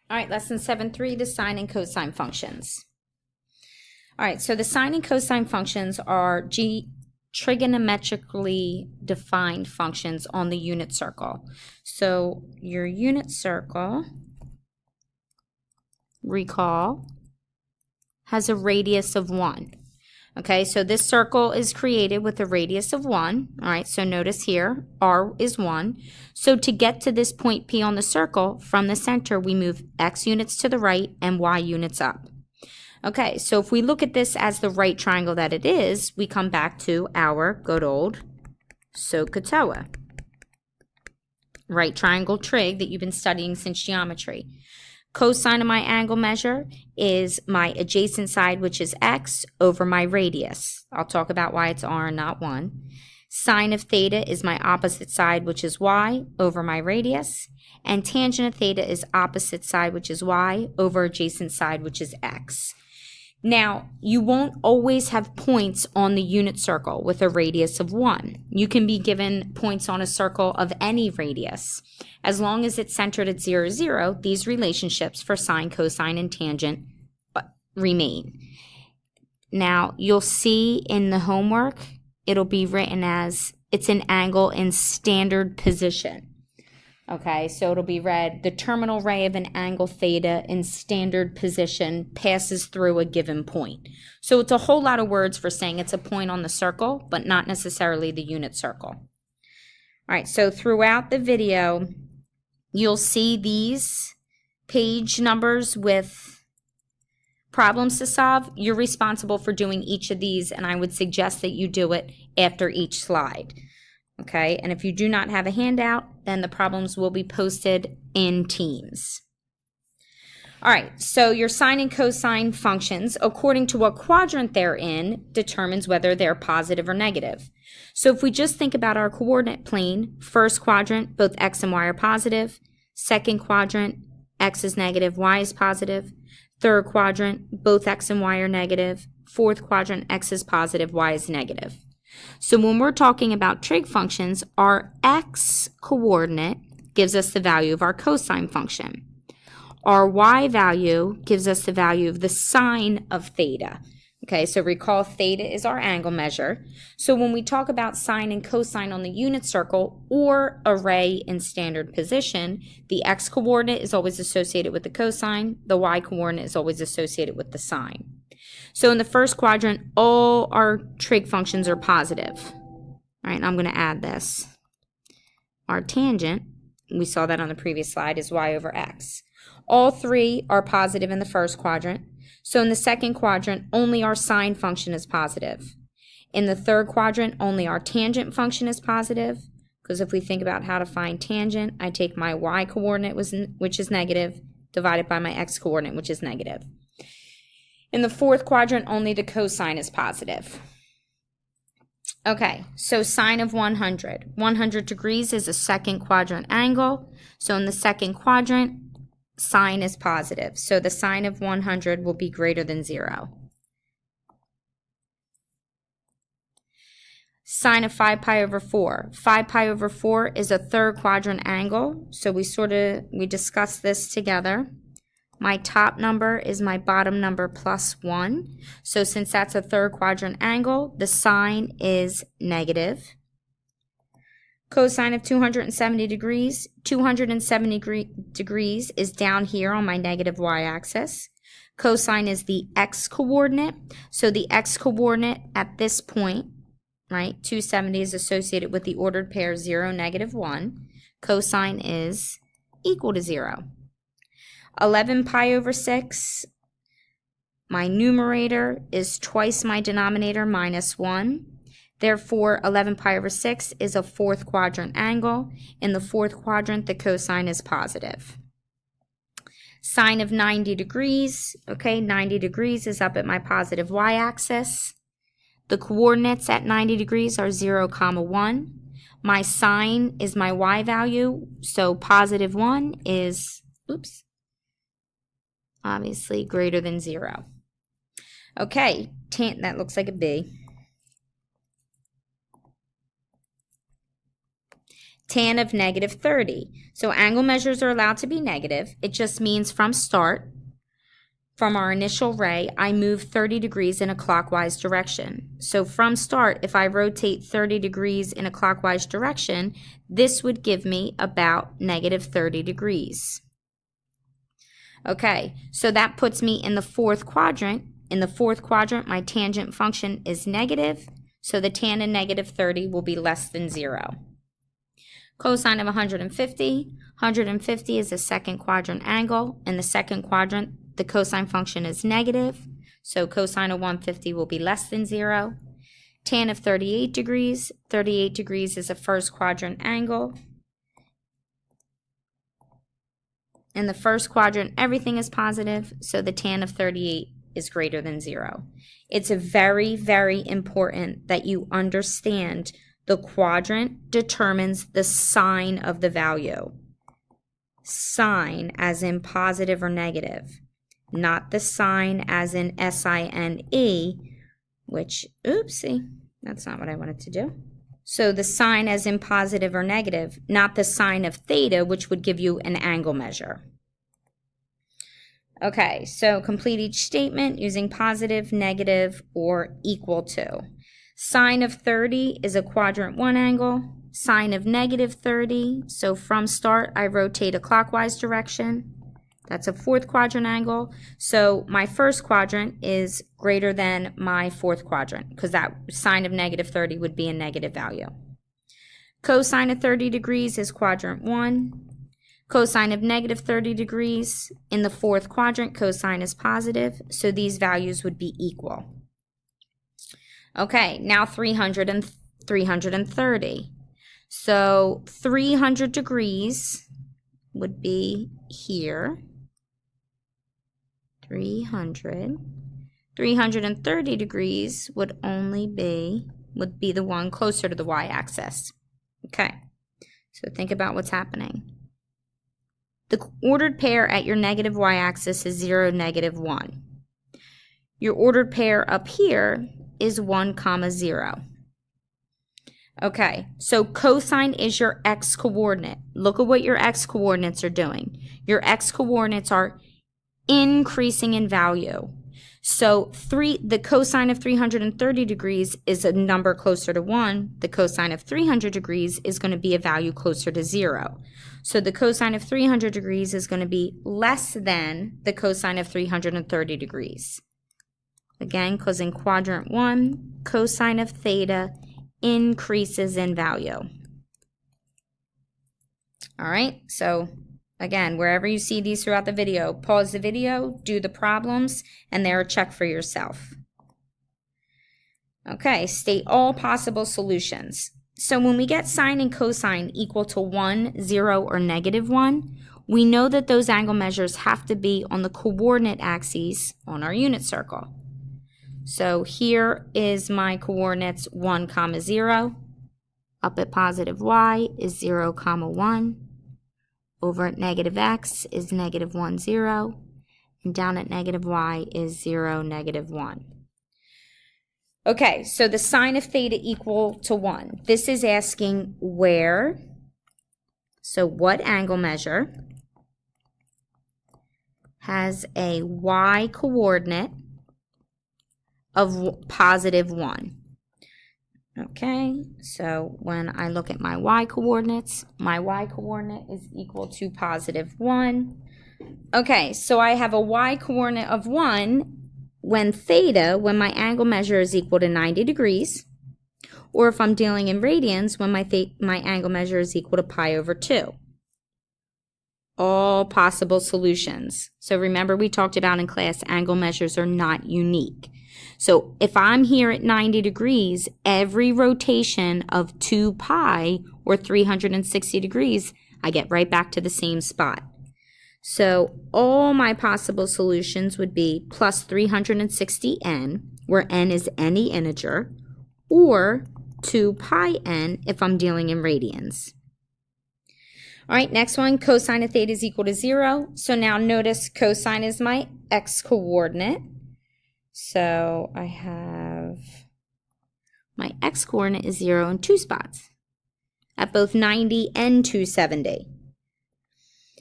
All right, lesson 7.3, the sine and cosine functions. All right, so the sine and cosine functions are trigonometrically defined functions on the unit circle. So your unit circle, recall, has a radius of 1. Okay, so this circle is created with a radius of 1. All right, so notice here, r is 1. So to get to this point P on the circle, from the center, we move x units to the right and y units up. Okay, so if we look at this as the right triangle that it is, we come back to our good old SOHCAHTOA. Right triangle trig that you've been studying since geometry. Cosine of my angle measure is my adjacent side, which is x, over my radius. I'll talk about why it's r and not 1. Sine of theta is my opposite side, which is y, over my radius. And tangent of theta is opposite side, which is y, over adjacent side, which is x. Now, you won't always have points on the unit circle with a radius of 1. You can be given points on a circle of any radius. As long as it's centered at 0, 0, these relationships for sine, cosine, and tangent remain. Now, you'll see in the homework, it'll be written as it's an angle in standard position. Okay, so it'll be read, the terminal ray of an angle theta in standard position passes through a given point. So it's a whole lot of words for saying it's a point on the circle, but not necessarily the unit circle. All right, so throughout the video, you'll see these page numbers with problems to solve. You're responsible for doing each of these, and I would suggest that you do it after each slide. Okay, and if you do not have a handout, then the problems will be posted in Teams. All right, so your sine and cosine functions, according to what quadrant they're in, determines whether they're positive or negative. So if we just think about our coordinate plane, first quadrant, both x and y are positive. Second quadrant, x is negative, y is positive. Third quadrant, both x and y are negative. Fourth quadrant, x is positive, y is negative. So when we're talking about trig functions, our x coordinate gives us the value of our cosine function. Our y value gives us the value of the sine of theta. Okay, so recall theta is our angle measure. So when we talk about sine and cosine on the unit circle or a ray in standard position, the x coordinate is always associated with the cosine, the y coordinate is always associated with the sine. So in the first quadrant, all our trig functions are positive. All right, I'm going to add this. Our tangent, we saw that on the previous slide, is y over x. All three are positive in the first quadrant. So in the second quadrant, only our sine function is positive. In the third quadrant, only our tangent function is positive. Because if we think about how to find tangent, I take my y coordinate, which is negative, divided by my x coordinate, which is negative. In the fourth quadrant, only the cosine is positive. Okay, so sine of 100. 100 degrees is a second quadrant angle. So in the second quadrant, sine is positive. So the sine of 100 will be greater than 0. Sine of 5 pi over 4. 5 pi over 4 is a third quadrant angle. So we discussed this together. My top number is my bottom number plus 1. So since that's a third quadrant angle, the sine is negative. Cosine of 270 degrees. 270 degrees is down here on my negative y-axis. Cosine is the x-coordinate. So the x-coordinate at this point, right, 270 is associated with the ordered pair 0, negative 1. Cosine is equal to 0. 11 pi over 6, my numerator is twice my denominator minus 1. Therefore, 11 pi over 6 is a fourth quadrant angle. In the fourth quadrant, the cosine is positive. Sine of 90 degrees, okay, 90 degrees is up at my positive y-axis. The coordinates at 90 degrees are 0, 1. My sine is my y value, so positive 1 is, obviously greater than 0. Okay, that looks like a B. tan of negative 30. So angle measures are allowed to be negative. It just means from start, from our initial ray, I move 30 degrees in a clockwise direction. So from start, if I rotate 30 degrees in a clockwise direction, this would give me about negative 30 degrees. Okay, so that puts me in the fourth quadrant. In the fourth quadrant, my tangent function is negative, so the tan of negative 30 will be less than 0. Cosine of 150. 150 is a second quadrant angle. In the second quadrant, the cosine function is negative, so cosine of 150 will be less than 0. Tan of 38 degrees. 38 degrees is a first quadrant angle. In the first quadrant, everything is positive, so the tan of 38 is greater than 0. It's very, very important that you understand the quadrant determines the sign of the value. Sign as in positive or negative, not the sign as in SINE, which, oopsie, that's not what I wanted to do. So the sign as in positive or negative, not the sign of theta, which would give you an angle measure. Okay, so complete each statement using positive, negative, or equal to. Sine of 30 is a quadrant 1 angle. Sine of negative 30, so from start I rotate a clockwise direction. That's a fourth quadrant angle. So my first quadrant is greater than my fourth quadrant because that sine of negative 30 would be a negative value. Cosine of 30 degrees is quadrant 1. Cosine of negative 30 degrees in the fourth quadrant, cosine is positive, so these values would be equal. Okay, now 300 and 330. So 300 degrees would be here. 300. 330 degrees would be the one closer to the y-axis. Okay, so think about what's happening. The ordered pair at your negative y-axis is 0, negative 1. Your ordered pair up here is 1, 0. Okay, so cosine is your x-coordinate. Look at what your x-coordinates are doing. Your x-coordinates are increasing in value. So the cosine of 330 degrees is a number closer to 1. The cosine of 300 degrees is going to be a value closer to 0. So the cosine of 300 degrees is going to be less than the cosine of 330 degrees. Again, because in quadrant 1, cosine of theta increases in value. All right, so again, wherever you see these throughout the video, pause the video, do the problems, and there check for yourself. Okay, state all possible solutions. So when we get sine and cosine equal to 1, 0, or negative 1, we know that those angle measures have to be on the coordinate axes on our unit circle. So here is my coordinates 1, 0. Up at positive y is 0, 1. Over at negative x is negative 1, 0. And down at negative y is 0, negative 1. Okay, so the sine of theta equal to 1. This is asking where, so what angle measure has a y coordinate of positive 1. Okay, so when I look at my y coordinate is equal to positive 1. Okay, so I have a y coordinate of 1 when my angle measure is equal to 90 degrees, or if I'm dealing in radians, when my angle measure is equal to pi over 2. All possible solutions. So remember we talked about in class, angle measures are not unique. So if I'm here at 90 degrees, every rotation of 2 pi, or 360 degrees, I get right back to the same spot. So all my possible solutions would be plus 360n, where n is any integer, or 2 pi n if I'm dealing in radians. All right, next one, cosine of theta is equal to 0. So now notice cosine is my x-coordinate. So I have my x-coordinate is 0 in 2 spots. at both 90 and 270.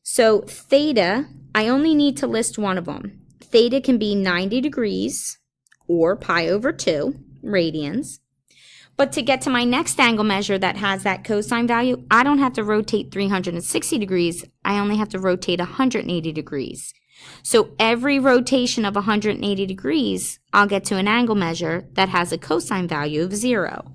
So theta, I only need to list one of them. Theta can be 90 degrees or pi over 2 radians. But to get to my next angle measure that has that cosine value, I don't have to rotate 360 degrees. I only have to rotate 180 degrees. So every rotation of 180 degrees, I'll get to an angle measure that has a cosine value of 0.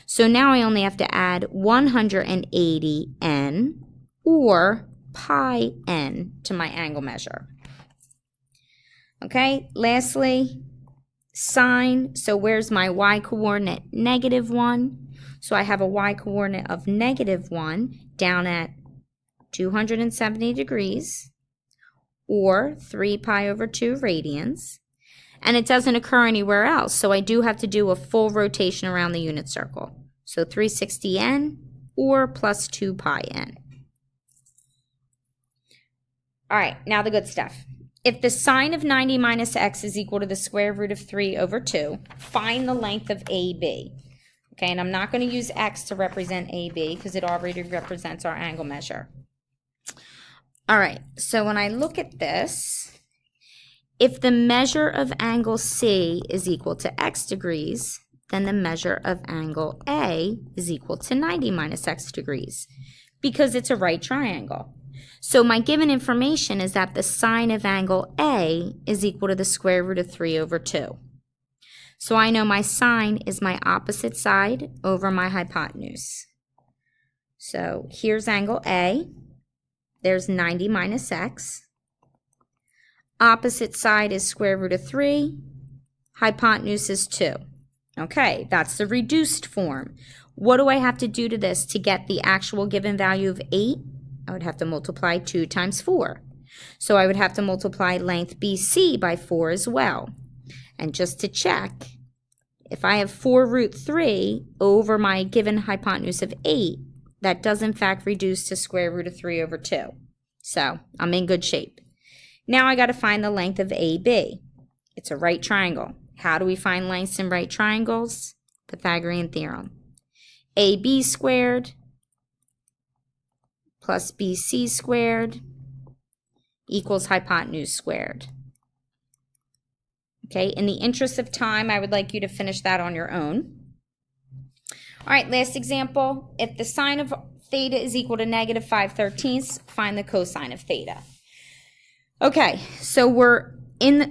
So now I only have to add 180 n or pi n to my angle measure. Okay, lastly, sine. So where's my y-coordinate? -1. So I have a y-coordinate of -1 down at 270 degrees or 3 pi over 2 radians. And it doesn't occur anywhere else, so I do have to do a full rotation around the unit circle. So 360 n or plus 2 pi n. All right, now the good stuff. If the sine of 90 minus x is equal to the square root of 3 over 2, find the length of AB. Okay, and I'm not going to use x to represent AB because it already represents our angle measure. All right, so when I look at this, if the measure of angle C is equal to x degrees, then the measure of angle A is equal to 90 minus x degrees because it's a right triangle. So my given information is that the sine of angle A is equal to the square root of 3 over 2. So I know my sine is my opposite side over my hypotenuse. So here's angle A. There's 90 minus x. Opposite side is square root of 3. Hypotenuse is 2. Okay, that's the reduced form. What do I have to do to this to get the actual given value of 8? I would have to multiply 2 times 4. So I would have to multiply length BC by 4 as well. And just to check, if I have 4 root 3 over my given hypotenuse of 8, that does in fact reduce to square root of 3 over 2. So I'm in good shape. Now I got to find the length of AB. It's a right triangle. How do we find lengths in right triangles? Pythagorean theorem. AB squared plus BC squared equals hypotenuse squared. Okay, in the interest of time, I would like you to finish that on your own. All right, last example. If the sine of theta is equal to -5/13, find the cosine of theta. Okay, so we're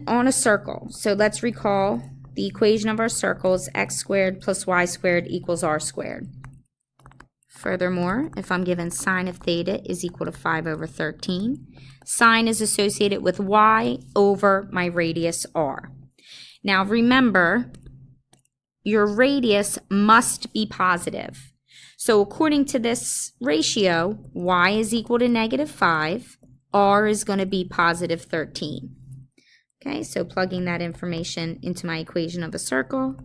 on a circle. So let's recall the equation of our circle is x squared plus y squared equals r squared. Furthermore, if I'm given sine of theta is equal to 5 over 13, sine is associated with y over my radius r. Now remember, your radius must be positive. So according to this ratio, y is equal to -5, r is going to be positive 13. Okay, so plugging that information into my equation of a circle,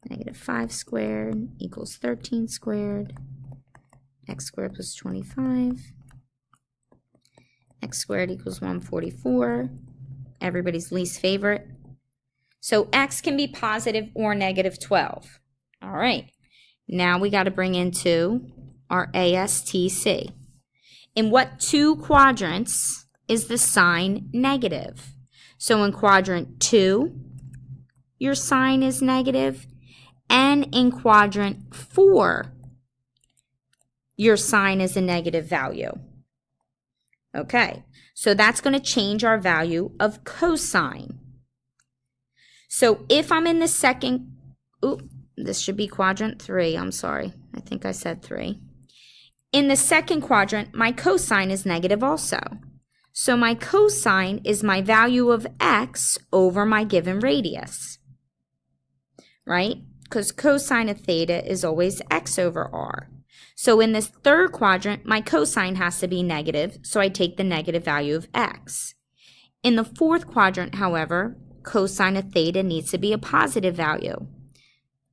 -5 squared equals 13 squared, x squared plus 25, x squared equals 144, everybody's least favorite. So x can be positive or -12. All right, now we got to bring into our ASTC. In what two quadrants is the sign negative? So in quadrant 2, your sign is negative, and in quadrant 4, your sign is a negative value. Okay, so that's going to change our value of cosine. So if I'm in the second, this should be quadrant 3, I'm sorry, I think I said 3. In the second quadrant, my cosine is negative also. So my cosine is my value of x over my given radius, right? Because cosine of theta is always x over r. So in this third quadrant, my cosine has to be negative, so I take the negative value of x. In the fourth quadrant, however, cosine of theta needs to be a positive value.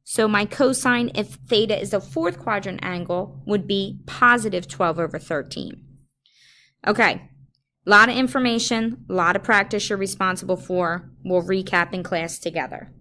So my cosine, if theta is a fourth quadrant angle, would be positive 12 over 13. Okay, a lot of information, a lot of practice you're responsible for. We'll recap in class together.